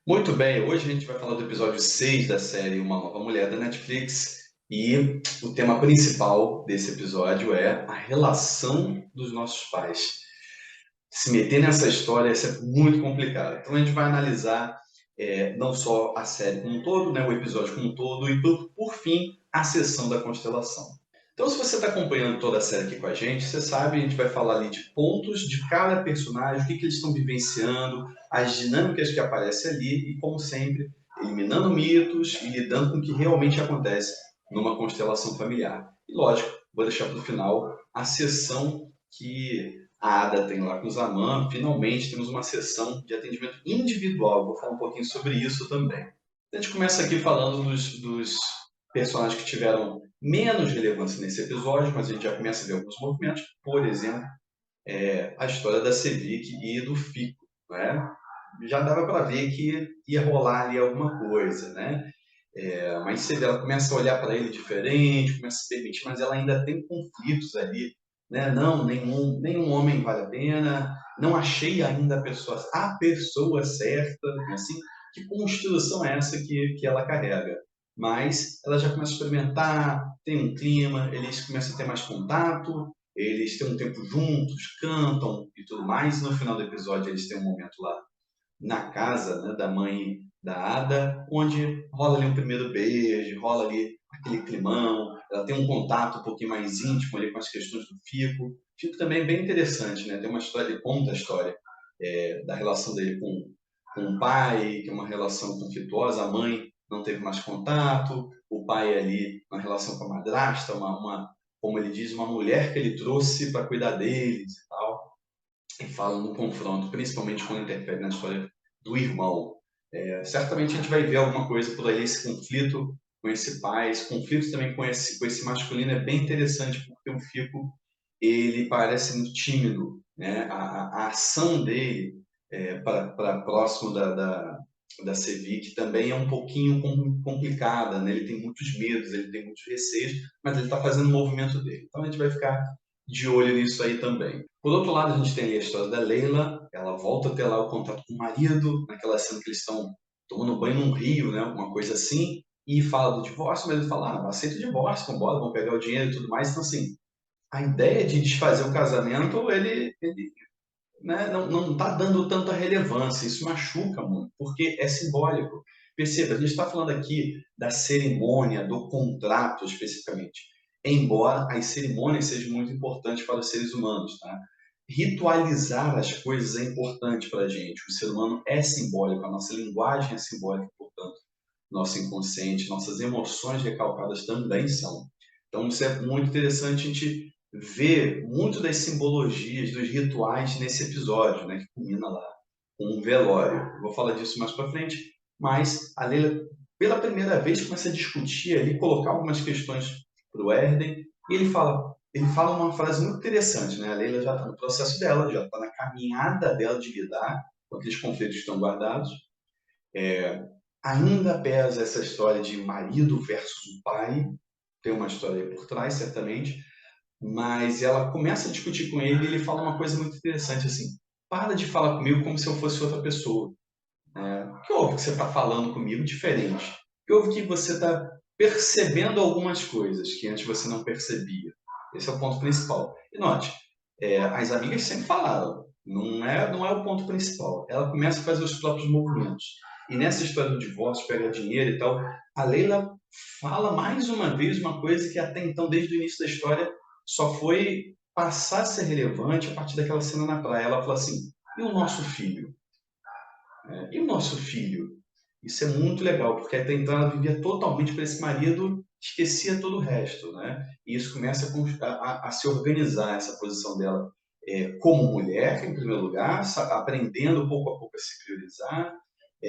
Muito bem, hoje a gente vai falar do episódio 6 da série Uma Nova Mulher da Netflix e o tema principal desse episódio é a relação dos nossos pais. Se meter nessa história é muito complicado. Então a gente vai analisar não só a série como um todo, né, o episódio como um todo e, por fim, a sessão da constelação. Então, se você está acompanhando toda a série aqui com a gente, você sabe, a gente vai falar ali de pontos de cada personagem, o que eles estão vivenciando, as dinâmicas que aparecem ali e, como sempre, eliminando mitos e lidando com o que realmente acontece numa constelação familiar. E, lógico, vou deixar para o final a sessão que a Ada tem lá com o Zaman. Finalmente temos uma sessão de atendimento individual. Vou falar um pouquinho sobre isso também. A gente começa aqui falando dos personagens que tiveram menos relevância nesse episódio, mas a gente já começa a ver alguns movimentos. Por exemplo, a história da Sevik e do Fico, né? Já dava para ver que ia rolar ali alguma coisa, né? Mas você vê, ela começa a olhar para ele diferente, começa a se permitir, mas ela ainda tem conflitos ali, né? Não, nenhum homem vale a pena, não achei ainda a pessoa certa, né? Assim, que construção é essa que ela carrega? Mas ela já começa a experimentar, tem um clima, eles começam a ter mais contato, eles têm um tempo juntos, cantam e tudo mais, e no final do episódio eles têm um momento lá na casa, né, da mãe da Ada, onde rola ali um primeiro beijo, rola ali aquele climão, ela tem um contato um pouquinho mais íntimo ali com as questões do Fico. Fico também é bem interessante, né? Tem uma história, ele conta a história da relação dele com o pai, que é uma relação conflituosa, a mãe não teve mais contato, o pai ali, uma relação com a madrasta, como ele diz, uma mulher que ele trouxe para cuidar deles e tal, e fala no confronto, principalmente quando interfere na história do irmão. Certamente a gente vai ver alguma coisa por aí, esse conflito com esse pai, esse conflito também com esse masculino é bem interessante, porque o Fico, ele parece muito tímido, né? A ação dele para próximo da Sevik também é um pouquinho complicada, né? Ele tem muitos medos, ele tem muitos receios, mas ele está fazendo o movimento dele. Então a gente vai ficar de olho nisso aí também. Por outro lado, a gente tem ali a história da Leila, ela volta a ter lá o contato com o marido, naquela cena que eles estão tomando banho num rio, né, alguma coisa assim, e fala do divórcio, mas ele fala, aceita o divórcio, vambora, vamos pegar o dinheiro e tudo mais. Então, assim, a ideia de desfazer o casamento, ele né, não está dando tanta relevância, isso machuca muito, porque é simbólico. Perceba, a gente está falando aqui da cerimônia, do contrato especificamente, embora as cerimônias sejam muito importantes para os seres humanos. Tá? Ritualizar as coisas é importante para a gente, o ser humano é simbólico, a nossa linguagem é simbólica, portanto, nosso inconsciente, nossas emoções recalcadas também são. Então, isso é muito interessante a gente ver muito das simbologias, dos rituais nesse episódio, né, que culmina lá com um velório. Eu vou falar disso mais para frente, mas a Leila, pela primeira vez, começa a discutir ali, colocar algumas questões para o Erden, e ele fala uma frase muito interessante, né? A Leila já está no processo dela, já está na caminhada dela de lidar com aqueles conflitos que estão guardados. Ainda pesa essa história de marido versus o pai, tem uma história aí por trás, certamente, mas ela começa a discutir com ele e ele fala uma coisa muito interessante, assim, para de falar comigo como se eu fosse outra pessoa. O que houve que você está falando comigo diferente? O que houve que você está percebendo algumas coisas que antes você não percebia? Esse é o ponto principal. E note, as amigas sempre falaram, não é o ponto principal. Ela começa a fazer os próprios movimentos. E nessa história do divórcio, pegar dinheiro e tal, a Leila fala mais uma vez uma coisa que até então, desde o início da história, só foi passar a ser relevante a partir daquela cena na praia. Ela fala assim: e o nosso filho? E o nosso filho? Isso é muito legal, porque até então ela vivia totalmente para esse marido, esquecia todo o resto, né? E isso começa a se organizar, essa posição dela como mulher, em primeiro lugar, aprendendo pouco a pouco a se priorizar,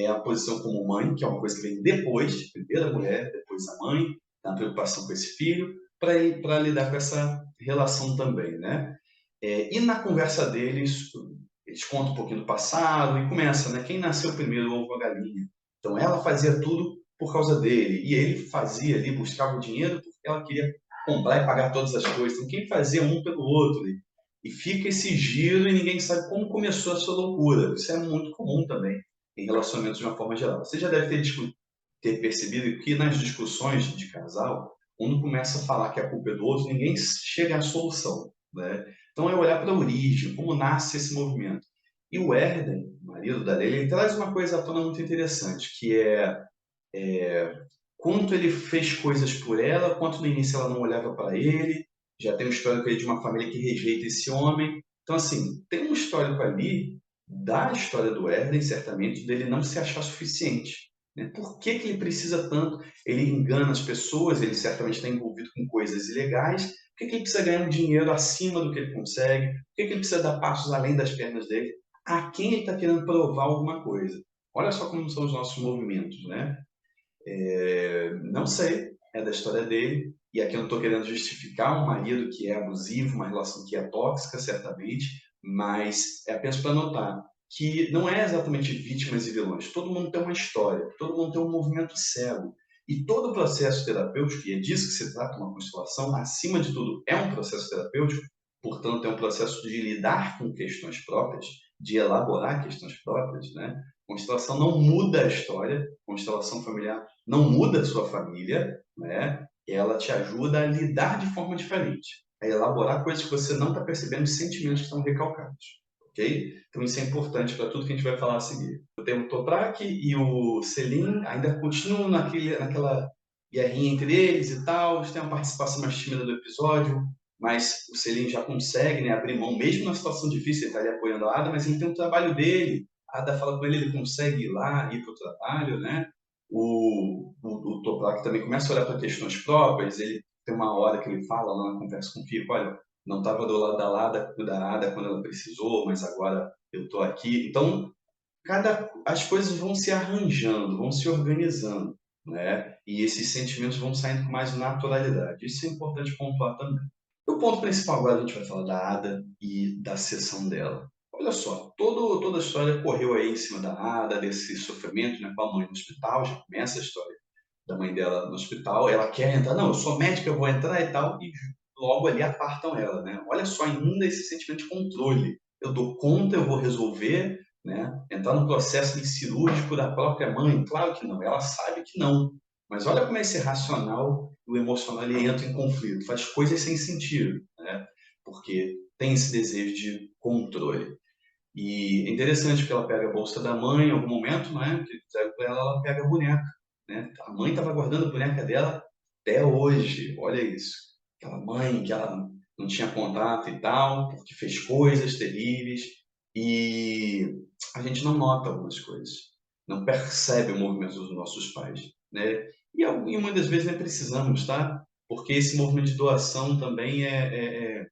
a posição como mãe, que é uma coisa que vem depois, primeiro a mulher, depois a mãe, a preocupação com esse filho, para lidar com essa relação também, né? E na conversa deles, eles contam um pouquinho do passado e começa, né? Quem nasceu primeiro, o ovo ou a galinha? Então ela fazia tudo por causa dele e ele fazia ali, buscava o dinheiro porque ela queria comprar e pagar todas as coisas. Então quem fazia um pelo outro? E fica esse giro e ninguém sabe como começou essa loucura. Isso é muito comum também em relacionamentos de uma forma geral. Você já deve ter percebido que nas discussões de casal, quando começa a falar que a culpa é do outro, ninguém chega à solução, né? Então é olhar para a origem, como nasce esse movimento. E o Herden, o marido da Leila, ele traz uma coisa à tona muito interessante, que quanto ele fez coisas por ela, quanto no início ela não olhava para ele, já tem um histórico aí de uma família que rejeita esse homem. Então, assim, tem um histórico ali da história do Herden, certamente, dele não se achar suficiente. Né? Por que que ele precisa tanto? Ele engana as pessoas, ele certamente está envolvido com coisas ilegais. Por que que ele precisa ganhar um dinheiro acima do que ele consegue? Por que que ele precisa dar passos além das pernas dele? A quem ele está querendo provar alguma coisa? Olha só como são os nossos movimentos, né? Não sei, é da história dele. E aqui eu não estou querendo justificar um marido que é abusivo, uma relação que é tóxica, certamente, mas é apenas para notar que não é exatamente vítimas e vilões. Todo mundo tem uma história, todo mundo tem um movimento cego. E todo processo terapêutico, e é disso que se trata uma constelação, acima de tudo, é um processo terapêutico, portanto, é um processo de lidar com questões próprias, de elaborar questões próprias, né? Constelação não muda a história, constelação familiar não muda a sua família, né? Ela te ajuda a lidar de forma diferente, a elaborar coisas que você não está percebendo, sentimentos que estão recalcados, ok? Então isso é importante para tudo que a gente vai falar a seguir. Eu tenho o Toprak e o Selim ainda continuam naquela guerrinha entre eles e tal, eles têm uma participação mais tímida do episódio, mas o Selim já consegue, né, abrir mão, mesmo na situação difícil, ele está ali apoiando a Ada, mas ele tem um trabalho dele, a Ada fala com ele, ele consegue ir lá, ir para o trabalho, né? O Toprak também começa a olhar para questões próprias, ele tem uma hora que ele fala lá na conversa com o Fico, olha, não estava do lado da Ada quando ela precisou, mas agora eu estou aqui. Então, as coisas vão se arranjando, vão se organizando, né? E esses sentimentos vão saindo com mais naturalidade. Isso é importante pontuar também. O ponto principal agora a gente vai falar da Ada e da sessão dela. Olha só, toda a história correu aí em cima da Ada, desse sofrimento, né, com a mãe no hospital, já começa a história da mãe dela no hospital, ela quer entrar, não, eu sou médica, eu vou entrar e tal, e logo ali apartam ela, né? Olha só, ainda esse sentimento de controle. Eu dou conta, eu vou resolver, né? Entrar no processo cirúrgico da própria mãe, claro que não, ela sabe que não. Mas olha como esse racional e o emocional ele entra em conflito, faz coisas sem sentido, né? Porque tem esse desejo de controle. E é interessante que ela pega a bolsa da mãe em algum momento, né? Que entrega para ela, ela pega a boneca, né? A mãe estava guardando a boneca dela até hoje. Olha isso. Aquela mãe que ela não tinha contato e tal, porque fez coisas terríveis e a gente não nota algumas coisas, não percebe o movimento dos nossos pais, né? E muitas vezes nem precisamos, tá? Porque esse movimento de doação também é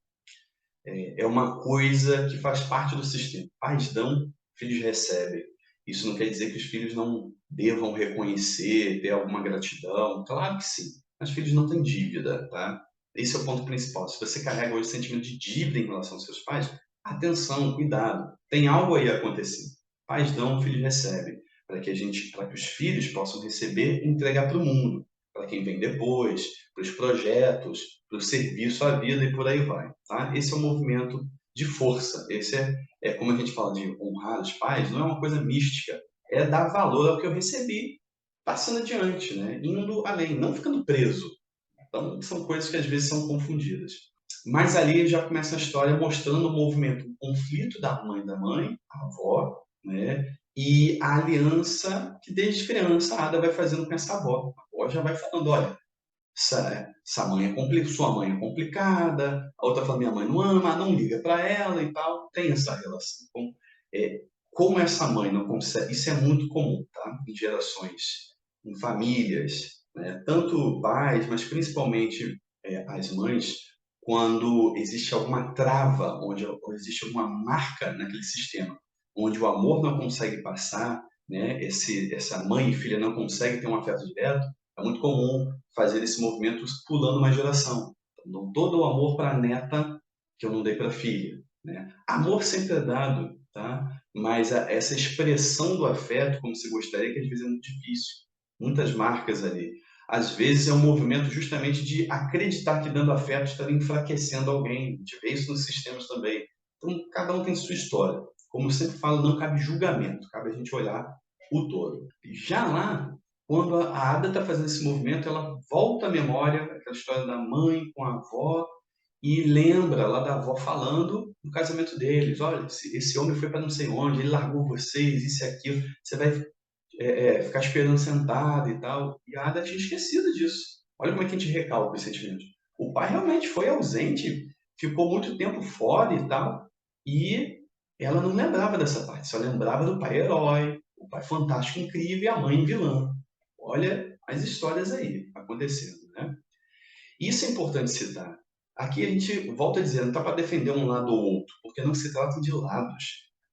uma coisa que faz parte do sistema. Pais dão, filhos recebem. Isso não quer dizer que os filhos não devam reconhecer, ter alguma gratidão. Claro que sim. Mas filhos não têm dívida, tá? Esse é o ponto principal. Se você carrega hoje o sentimento de dívida em relação aos seus pais, atenção, cuidado. Tem algo aí acontecendo. Pais dão, filhos recebem. Para que os filhos possam receber e entregar para o mundo. Para quem vem depois, para os projetos, para o serviço à vida e por aí vai. Tá? Esse é um movimento de força. Esse é como a gente fala de honrar os pais, não é uma coisa mística, é dar valor ao que eu recebi, passando adiante, né? Indo além, não ficando preso. Então, são coisas que às vezes são confundidas. Mas ali já começa a história mostrando o movimento, o conflito da mãe, a avó, né? E a aliança que desde criança a Ada vai fazendo com essa avó. A avó já vai falando, olha, sua mãe é complicada, a outra fala, minha mãe não ama, não liga para ela e tal, tem essa relação. Então, como essa mãe não consegue, isso é muito comum, tá? Em gerações, em famílias, né? Tanto pais, mas principalmente as mães, quando existe alguma trava, ou existe alguma marca naquele sistema, onde o amor não consegue passar, né? Essa mãe e filha não conseguem ter um afeto direto, é muito comum fazer esse movimento pulando uma geração. Então, dou todo o amor para a neta que eu não dei para a filha. Né? Amor sempre é dado, tá? Mas essa expressão do afeto, como se gostaria, que às vezes é muito difícil. Muitas marcas ali. Às vezes é um movimento justamente de acreditar que dando afeto estaria enfraquecendo alguém. A gente vê isso nos sistemas também. Então, cada um tem sua história. Como eu sempre falo, não cabe julgamento, cabe a gente olhar o touro. Já lá, quando a Ada está fazendo esse movimento, ela volta à memória, aquela história da mãe com a avó, e lembra lá da avó falando do casamento deles. Olha, esse homem foi para não sei onde, ele largou vocês, isso e aquilo, você vai ficar esperando sentado e tal. E a Ada tinha esquecido disso. Olha como é que a gente recalca os sentimentos. O pai realmente foi ausente, ficou muito tempo fora e tal, e ela não lembrava dessa parte, só lembrava do pai herói, o pai fantástico, incrível e a mãe vilã. Olha as histórias aí acontecendo, né? Isso é importante citar. Aqui a gente volta a dizer, não está para defender um lado ou outro, porque não se trata de lados.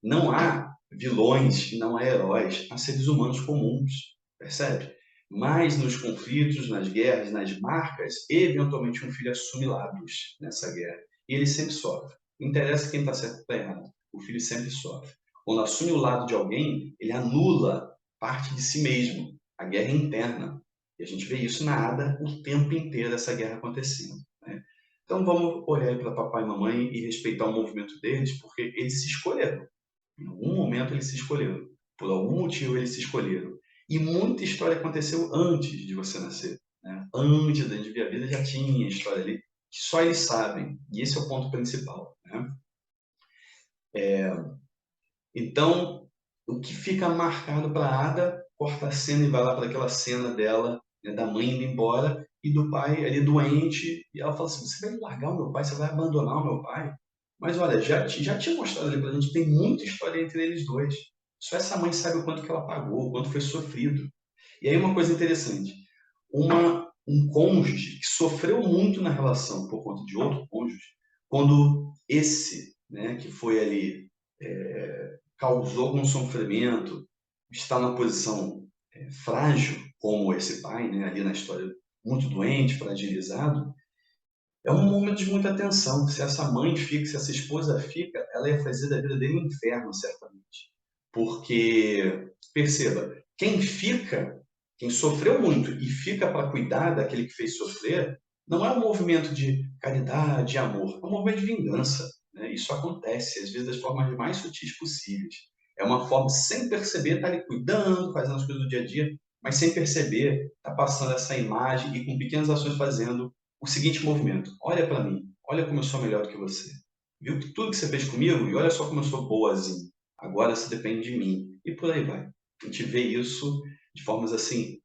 Não há vilões e não há heróis, há seres humanos comuns, percebe? Mas nos conflitos, nas guerras, nas marcas, eventualmente um filho assume lados nessa guerra. E ele sempre sofre. Não interessa quem está certo ou está errado. O filho sempre sofre. Quando assume o lado de alguém, ele anula parte de si mesmo. A guerra é interna. E a gente vê isso na Ada o tempo inteiro, essa guerra acontecendo, né? Então vamos olhar para papai e mamãe e respeitar o movimento deles, porque eles se escolheram. Em algum momento eles se escolheram. Por algum motivo eles se escolheram. E muita história aconteceu antes de você nascer, né? Antes da gente ver a vida já tinha história ali, que só eles sabem. E esse é o ponto principal, né? Então, o que fica marcado para a Ada, corta a cena e vai lá para aquela cena dela, né, da mãe indo embora e do pai ali doente. E ela fala assim: você vai largar o meu pai? Você vai abandonar o meu pai? Mas olha, já tinha mostrado ali para a gente, tem muita história entre eles dois. Só essa mãe sabe o quanto que ela pagou, o quanto foi sofrido. E aí uma coisa interessante, um cônjuge que sofreu muito na relação por conta de outro cônjuge, quando esse, né, que foi ali, causou algum sofrimento, está na posição frágil, como esse pai, né, ali na história, muito doente, fragilizado, é um momento de muita tensão. Se essa mãe fica, se essa esposa fica, ela ia fazer da vida dele um inferno, certamente. Porque, perceba, quem fica, quem sofreu muito e fica para cuidar daquele que fez sofrer, não é um movimento de caridade, amor, é um movimento de vingança, né? Isso acontece, às vezes, das formas mais sutis possíveis. É uma forma, sem perceber, tá ali cuidando, fazendo as coisas do dia a dia, mas sem perceber, tá passando essa imagem e com pequenas ações fazendo o seguinte movimento: olha para mim, olha como eu sou melhor do que você. Viu que tudo que você fez comigo? E olha só como eu sou boazinho. Agora você depende de mim. E por aí vai. A gente vê isso de formas assim,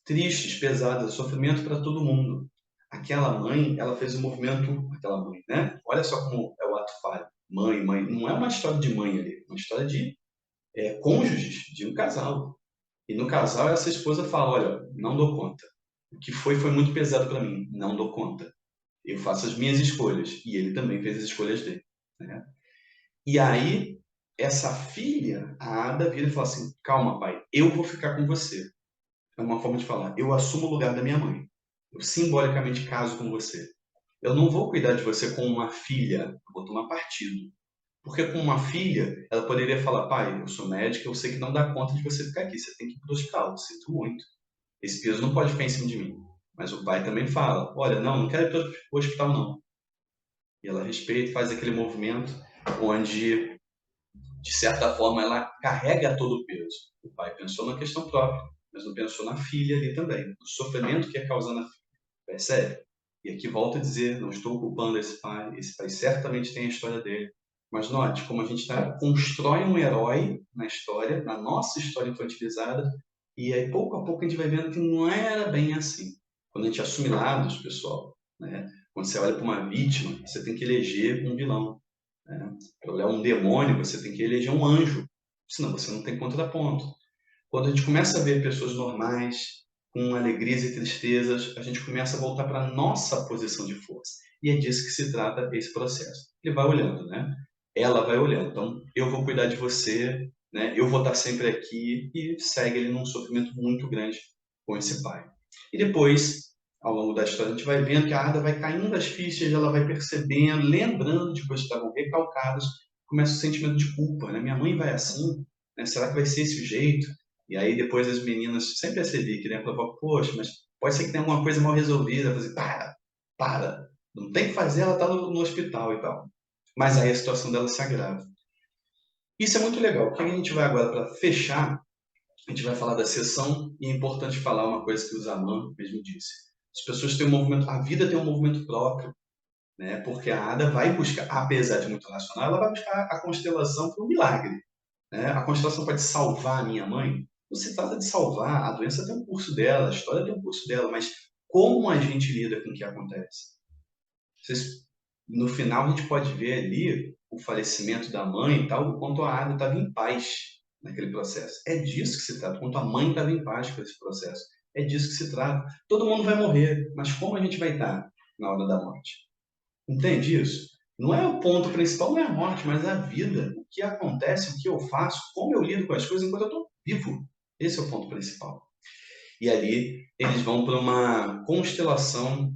tristes, pesadas, sofrimento para todo mundo. Aquela mãe, ela fez um movimento, aquela mãe, né? Olha só como é o ato falho. Mãe, mãe, não é uma história de mãe ali, é uma história de cônjuges, de um casal. E no casal, essa esposa fala: olha, não dou conta. O que foi muito pesado para mim, não dou conta. Eu faço as minhas escolhas. E ele também fez as escolhas dele, né? E aí, essa filha, a Ada, vira e fala assim: calma, pai, eu vou ficar com você. É uma forma de falar: eu assumo o lugar da minha mãe. Eu simbolicamente caso com você. Eu não vou cuidar de você como uma filha, eu vou tomar partido. Porque com uma filha, ela poderia falar: pai, eu sou médica, eu sei que não dá conta de você ficar aqui, você tem que ir para o hospital, sinto muito. Esse peso não pode ficar em cima de mim. Mas o pai também fala: olha, não quero ir para o hospital, não. E ela respeita, faz aquele movimento onde, de certa forma, ela carrega todo o peso. O pai pensou na questão própria, mas não pensou na filha ali também, no sofrimento que é causando a filha. Percebe? E aqui volto a dizer, não estou culpando esse pai certamente tem a história dele. Mas note como a gente constrói um herói na história, na nossa história infantilizada, e aí pouco a pouco a gente vai vendo que não era bem assim. Quando a gente assume lados, pessoal, né? Quando você olha para uma vítima, você tem que eleger um vilão, né? Para olhar um demônio, você tem que eleger um anjo, senão você não tem contraponto. Quando a gente começa a ver pessoas normais, com alegrias e tristezas, a gente começa a voltar para a nossa posição de força. E é disso que se trata esse processo. Ele vai olhando, né? Ela vai olhando. Então, eu vou cuidar de você, né? Eu vou estar sempre aqui, e segue ele num sofrimento muito grande com esse pai. E depois, ao longo da história, a gente vai vendo que a Ada vai caindo as fichas, ela vai percebendo, lembrando de coisas que estavam recalcadas, começa o sentimento de culpa, né? Minha mãe vai assim, né? Será que vai ser esse o jeito? E aí depois as meninas, sempre percebi que, né, falavam: poxa, mas pode ser que tenha alguma coisa mal resolvida. Eu falei: para, não tem que fazer, ela está no hospital e tal. Mas aí a situação dela se agrava. Isso é muito legal. O que a gente vai agora para fechar a gente vai falar da sessão e é importante falar uma coisa que o Zaman mesmo disse. As pessoas têm um movimento, a vida tem um movimento próprio, né? Porque a Ada vai buscar, apesar de muito racional, ela vai buscar a constelação para um milagre, né? A constelação pode salvar a minha mãe? Não se trata de salvar, a doença tem um curso dela, a história tem um curso dela, mas como a gente lida com o que acontece? Vocês, no final, a gente pode ver ali o falecimento da mãe e tal, o quanto a Ada estava em paz naquele processo. É disso que se trata, o quanto a mãe estava em paz com esse processo. É disso que se trata. Todo mundo vai morrer, mas como a gente vai estar na hora da morte? Entende isso? Não é o ponto principal, não é a morte, mas a vida. O que acontece, o que eu faço, como eu lido com as coisas enquanto eu estou vivo. Esse é o ponto principal. E ali eles vão para uma constelação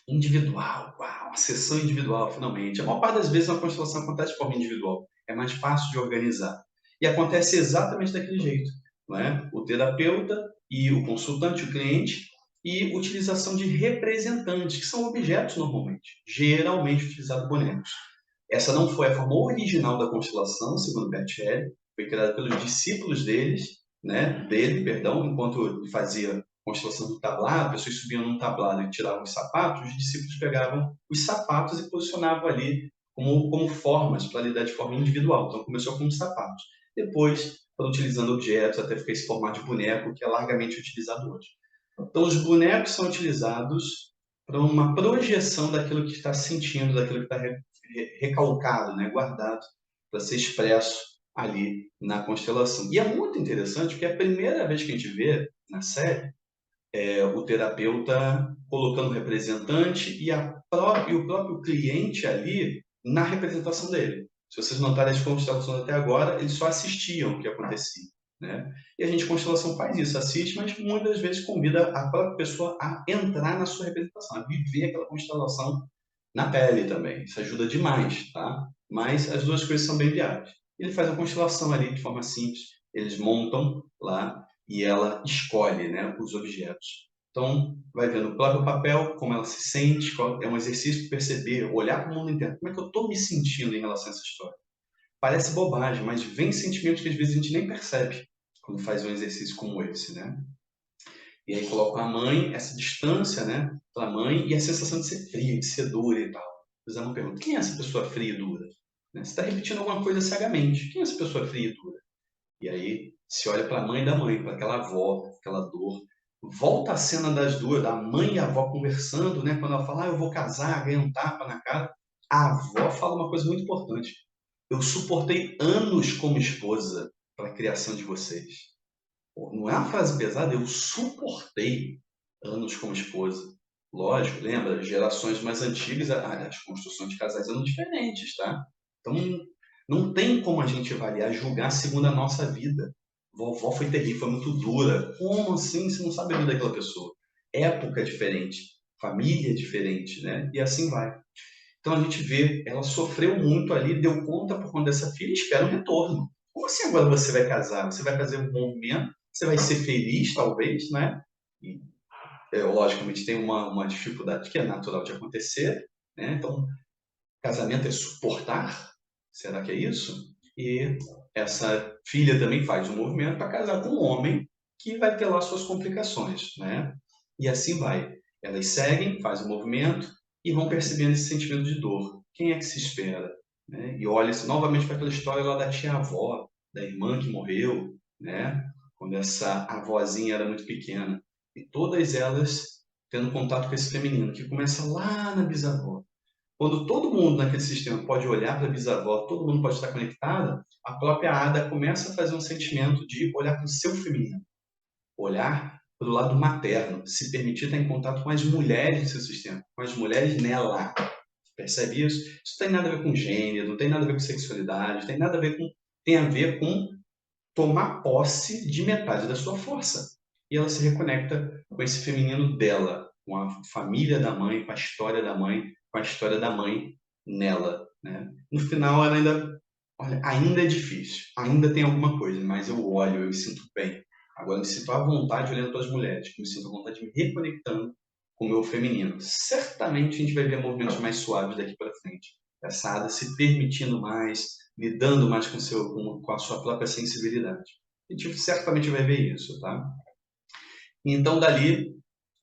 individual. Uau, uma sessão individual, finalmente. A maior parte das vezes uma constelação acontece de forma individual. É mais fácil de organizar. E acontece exatamente daquele jeito. Não é? O terapeuta e o consultante, o cliente, e utilização de representantes, que são objetos normalmente, geralmente utilizados bonecos. Essa não foi a forma original da constelação, segundo Bert Helly, foi criada pelos discípulos dele, perdão, enquanto ele fazia constelação do tablado, pessoas subiam num tablado e tiravam os sapatos, os discípulos pegavam os sapatos e posicionavam ali como formas para lidar de forma individual. Então começou com os sapatos. Depois, foram utilizando objetos até ficar esse formato de boneco que é largamente utilizado hoje. Então os bonecos são utilizados para uma projeção daquilo que está sentindo, daquilo que está recalcado, né, guardado, para ser expresso ali na constelação. E é muito interessante porque é a primeira vez que a gente vê na série o terapeuta colocando o representante e o próprio cliente ali na representação dele. Se vocês notarem as constelações até agora, eles só assistiam o que acontecia. Né? E a gente, constelação, faz isso, assiste, mas muitas vezes convida a própria pessoa a entrar na sua representação, a viver aquela constelação na pele também. Isso ajuda demais, tá? Mas as duas coisas são bem viáveis. Ele faz a constelação ali de forma simples, eles montam lá e ela escolhe, né, os objetos. Então, vai vendo o próprio papel, como ela se sente, é um exercício de perceber, olhar para o mundo interno. Como é que eu estou me sentindo em relação a essa história? Parece bobagem, mas vem sentimentos que às vezes a gente nem percebe quando faz um exercício como esse, né? E aí coloca a mãe, essa distância, né, para a mãe e a sensação de ser fria, de ser dura e tal. Você uma pergunta, quem é essa pessoa fria e dura? Né? Você está repetindo alguma coisa cegamente. Quem é essa pessoa fria e dura? E aí se olha para a mãe da mãe, para aquela avó, aquela dor. Volta a cena das duas, da mãe e a avó conversando, né? Quando ela fala, eu vou casar, ganhar um tapa na cara. A avó fala uma coisa muito importante. Eu suportei anos como esposa para a criação de vocês. Não é uma frase pesada, eu suportei anos como esposa. Lógico, lembra, gerações mais antigas, as construções de casais eram diferentes, tá? Então, não tem como a gente avaliar, julgar segundo a nossa vida. Vovó foi terrível, foi muito dura. Como assim? Você não sabe a vida daquela pessoa. Época diferente, família diferente, né? E assim vai. Então a gente vê, ela sofreu muito ali, deu conta por conta dessa filha e espera um retorno. Como assim agora você vai casar? Você vai fazer um movimento, você vai ser feliz, talvez, né? E, logicamente, tem uma dificuldade que é natural de acontecer, né? Então, casamento é suportar, será que é isso? E essa filha também faz um movimento para casar com um homem que vai ter lá suas complicações, né? E assim vai. Elas seguem, fazem o movimento e vão percebendo esse sentimento de dor. Quem é que se espera? Né? E olha-se novamente para aquela história lá da tia-avó, da irmã que morreu, né? Quando essa avózinha era muito pequena. E todas elas tendo contato com esse feminino, que começa lá na bisavó. Quando todo mundo naquele sistema pode olhar para a bisavó, todo mundo pode estar conectado, a própria Ada começa a fazer um sentimento de olhar para o seu feminino, olhar para o lado materno, se permitir estar em contato com as mulheres do seu sistema, com as mulheres nela. Percebe isso? Isso não tem nada a ver com gênero, não tem nada a ver com sexualidade, tem nada a ver com, tem a ver com tomar posse de metade da sua força. E ela se reconecta com esse feminino dela, com a família da mãe, com a história da mãe, com a história da mãe nela. Né? No final, ela ainda, olha, ainda é difícil, ainda tem alguma coisa, mas eu olho, eu me sinto bem. Agora eu me sinto à vontade olhando para as mulheres, eu me sinto à vontade de me reconectando com o meu feminino. Certamente a gente vai ver movimentos mais suaves daqui para frente. Essa Ada se permitindo mais, lidando mais com a sua própria sensibilidade. A gente certamente vai ver isso, tá? Então, dali,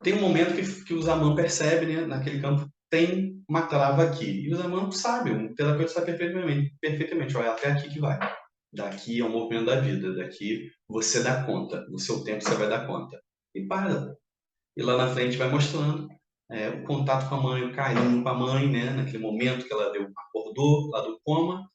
tem um momento que o Zaman percebe, né, naquele campo, tem uma trava aqui. E o Zaman sabe, o terapeuta sabe perfeitamente, olha, até aqui que vai. Daqui é o movimento da vida, daqui você dá conta, no seu tempo você vai dar conta. E para. E lá na frente vai mostrando o contato com a mãe, o carinho com a mãe, né, naquele momento que ela acordou lá do coma,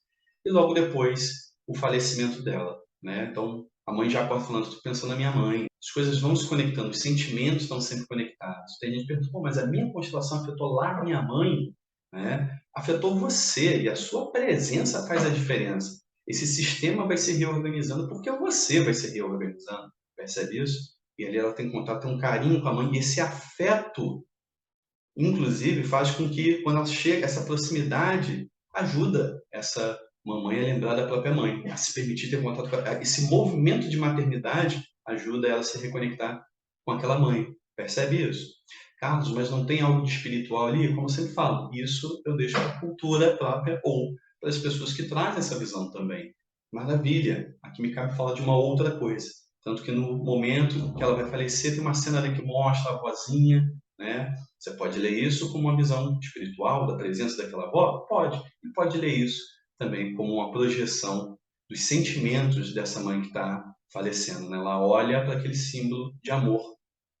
e logo depois o falecimento dela, né? Então a mãe já acorda falando, estou pensando na minha mãe. As coisas vão se conectando, os sentimentos estão sempre conectados. Tem gente que pergunta, mas a minha constelação afetou lá a minha mãe, né? Afetou você e a sua presença faz a diferença. Esse sistema vai se reorganizando porque você vai se reorganizando, percebe isso? E ali ela tem contato, tem um carinho com a mãe, e esse afeto inclusive faz com que, quando ela chega, essa proximidade ajuda essa mamãe a lembrar da própria mãe, a se permitir ter contato com ela. Esse movimento de maternidade ajuda ela a se reconectar com aquela mãe. Percebe isso? Carlos, mas não tem algo de espiritual ali? Como eu sempre falo, isso eu deixo para a cultura própria ou para as pessoas que trazem essa visão também. Maravilha! Aqui me cabe falar de uma outra coisa. Tanto que no momento que ela vai falecer, tem uma cena ali que mostra a vozinha, né? Você pode ler isso como uma visão espiritual da presença daquela avó? Pode. E pode ler isso também como uma projeção dos sentimentos dessa mãe que está falecendo, né? Ela olha para aquele símbolo de amor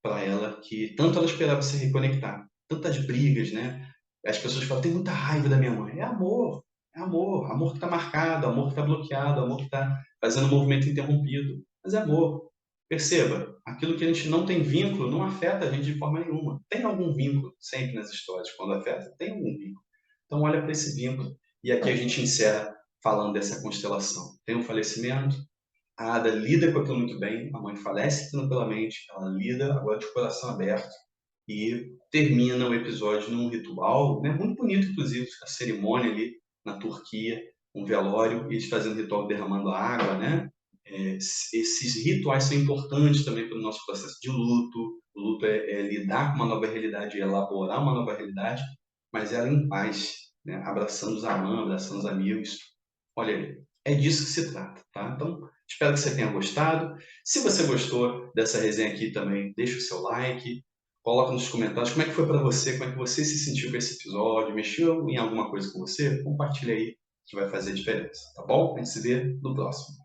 para ela que tanto ela esperava se reconectar. Tantas brigas, né? As pessoas falam, tem muita raiva da minha mãe. É amor. É amor. Amor que está marcado, amor que está bloqueado, amor que está fazendo o movimento interrompido. Mas é amor. Perceba, aquilo que a gente não tem vínculo não afeta a gente de forma nenhuma. Tem algum vínculo sempre nas histórias, quando afeta, tem algum vínculo. Então olha para esse vínculo. E aqui a gente encerra falando dessa constelação. Tem um falecimento, a Ada lida com aquilo muito bem, a mãe falece tranquilamente, ela lida agora de coração aberto e termina o episódio num ritual, né, muito bonito, inclusive, a cerimônia ali na Turquia, um velório, e eles fazendo ritual derramando água, né? Esses rituais são importantes também para o nosso processo de luto. O luto é lidar com uma nova realidade, elaborar uma nova realidade, mas ela em paz, né? Abraçando os amantes, abraçando os amigos. Olha aí, é disso que se trata, tá? Então, espero que você tenha gostado. Se você gostou dessa resenha aqui também, deixa o seu like, coloca nos comentários como é que foi para você, como é que você se sentiu com esse episódio, mexeu em alguma coisa com você? Compartilha aí, que vai fazer diferença, tá bom? A gente se vê no próximo.